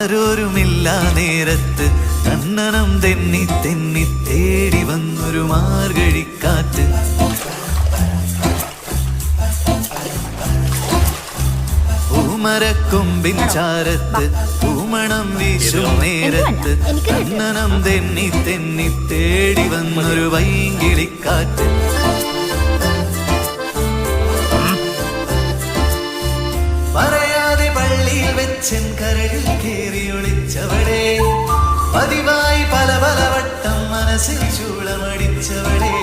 ആരോരുമില്ല നേരത്ത് കണ്ണനം തെന്നി തെന്നി തേടി വന്നൊരു മാർഗഴിക്കാറ്റ്. പൂമരക്കൊമ്പിൻ ചാരത്ത് പൂമണം വീശും നേരത്ത് കണ്ണനം തെന്നി തെന്നി തേടി വന്നൊരു വൈങ്കിളിക്കാറ്റ്. പറയാതെ പള്ളിയിൽ വെച്ചൻ കരളിൽ കേറി ഒളിച്ചവളെ, പതിവായി പല പല വട്ടം മനസ്സിൽ ചൂളമടിച്ചവളെ.